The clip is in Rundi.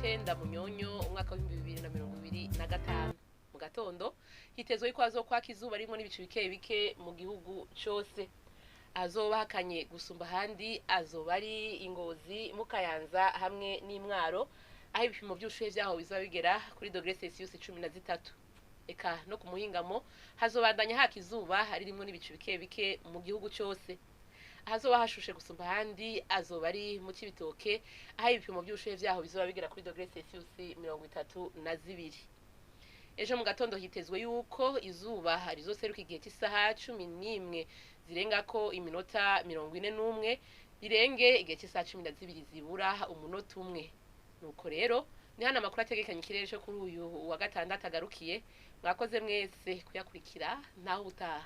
w'icenda Munyonyo umwaka w'2025 mu gatondo hitezwe yuko hazokwaka izuba rimwe n'ibicu bike bike mu gihugu cose. Azoba hakanye gusumba handi azoba ari Ingozi, mu Kayanza hamwe n'Imwaro, aho ibipimo by'ubushuhe vyaho bizoba bigera kuri dogere Celsius 13. Eka no ku muhingamo hazobandanya haka izuba hari rimwe n'ibicu bike bike mu gihugu cose. Hazoba hashushe gusumba handi azoba ari mu Cibitoke, aho ibipimo by'ubushuhe vyaho bizoba bigera kuri dogere Celsius 32. Ejo mu gatondo hitezwe yuko izuba rizoseruka igihe cy'isaha 11 zirengako iminota 41 birenge igihe cy'isaha 12 zibura umunota umwe. Nuko rero ni hana makuru ategekanye ikirere cyo kuri uyu wa gatandatu agarukiye. Mwakoze mwese kuyakurikira naho utaha.